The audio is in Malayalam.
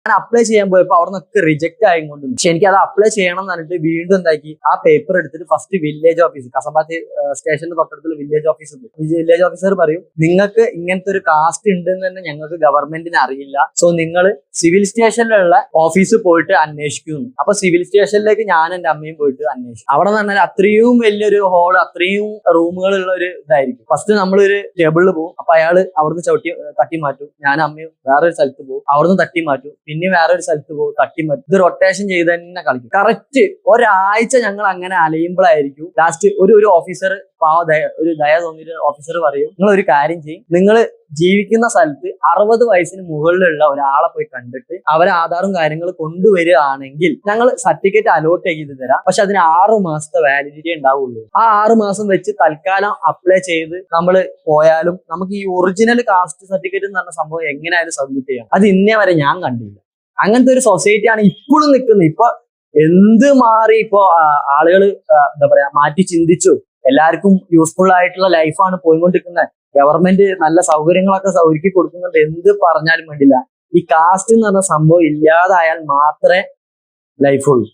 ഞാൻ അപ്ലൈ ചെയ്യാൻ പോയപ്പോൾ അവിടെ നിന്നൊക്കെ റിജക്ട് ആയിക്കൊണ്ട്. പക്ഷെ എനിക്ക് അത് അപ്ലൈ ചെയ്യണം എന്ന് പറഞ്ഞിട്ട് വീണ്ടും എന്താക്കി, ആ പേപ്പർ എടുത്തിട്ട് ഫസ്റ്റ് വില്ലേജ് ഓഫീസ്, കസബാത്ത് സ്റ്റേഷന്റെ തൊട്ടടുത്തുള്ള വില്ലേജ് ഓഫീസർ, വില്ലേജ് ഓഫീസർ പറയും നിങ്ങൾക്ക് ഇങ്ങനത്തെ ഒരു കാസ്റ്റ് ഉണ്ട് എന്ന് തന്നെ ഞങ്ങൾക്ക് ഗവൺമെന്റിന് അറിയില്ല, സോ നിങ്ങൾ സിവിൽ സ്റ്റേഷനിലുള്ള ഓഫീസിൽ പോയിട്ട് അന്വേഷിക്കുന്നു. അപ്പൊ സിവിൽ സ്റ്റേഷനിലേക്ക് ഞാൻ എന്റെ അമ്മയും പോയിട്ട് അന്വേഷിക്കും. അവിടെ എന്ന് പറഞ്ഞാൽ അത്രയും വലിയൊരു ഹോള്, അത്രയും റൂമുകളുള്ള ഒരു ഇതായിരിക്കും. ഫസ്റ്റ് നമ്മളൊരു ടേബിളിൽ പോകും, അപ്പൊ അയാള് അവിടുന്ന് തട്ടി മാറ്റും. ഞാൻ അമ്മയും വേറൊരു സ്ഥലത്ത് പോകും, അവിടുന്ന് തട്ടി മാറ്റും. പിന്നെ വേറൊരു സ്ഥലത്ത് പോകും, തട്ടി മാറ്റും. ഇത് റൊട്ടേഷൻ ചെയ്ത് തന്നെ കളിക്കും. കറക്റ്റ് ഒരാഴ്ച ഞങ്ങൾ അങ്ങനെ അലയുമ്പോഴായിരിക്കും ലാസ്റ്റ് ഒരു ഓഫീസർ, ഒരു ദയ തോന്നിയിട്ട് ഓഫീസർ പറയും, നിങ്ങൾ ഒരു കാര്യം ചെയ്യും, നിങ്ങൾ ജീവിക്കുന്ന സ്ഥലത്ത് 60 വയസ്സിന് മുകളിലുള്ള ഒരാളെ പോയി കണ്ടിട്ട് അവരെ ആധാറും കാര്യങ്ങളും കൊണ്ടുവരികയാണെങ്കിൽ ഞങ്ങൾ സർട്ടിഫിക്കറ്റ് അലോട്ട് ചെയ്ത് തരാം. പക്ഷെ അതിന് 6 മാസത്തെ വാലിഡിറ്റി ഉണ്ടാവുള്ളൂ. ആ 6 മാസം വെച്ച് തൽക്കാലം അപ്ലൈ ചെയ്ത് നമ്മൾ പോയാലും നമുക്ക് ഈ ഒറിജിനൽ കാസ്റ്റ് സർട്ടിഫിക്കറ്റ് എന്ന് പറഞ്ഞ സംഭവം എങ്ങനെയായാലും സബ്മിറ്റ് ചെയ്യാം. അത് ഇന്നേ വരെ ഞാൻ കണ്ടില്ല. അങ്ങനത്തെ ഒരു സൊസൈറ്റിയാണ് ഇപ്പോഴും നിൽക്കുന്നത്. ഇപ്പൊ എന്ത് മാറി, ഇപ്പൊ ആളുകൾ എന്താ പറയാ മാറ്റി ചിന്തിച്ചു. എല്ലാവർക്കും യൂസ്ഫുൾ ആയിട്ടുള്ള ലൈഫാണ് പോയിക്കൊണ്ടിരിക്കുന്നത്. ഗവൺമെന്റ് നല്ല സൗകര്യങ്ങളൊക്കെ ഒരുക്കി കൊടുക്കുന്നുണ്ട്. എന്ത് പറഞ്ഞാലും വേണ്ടില്ല, ഈ കാസ്റ്റ് എന്ന് പറഞ്ഞ സംഭവം ഇല്ലാതായാൽ മാത്രമേ ലൈഫുള്ളൂ.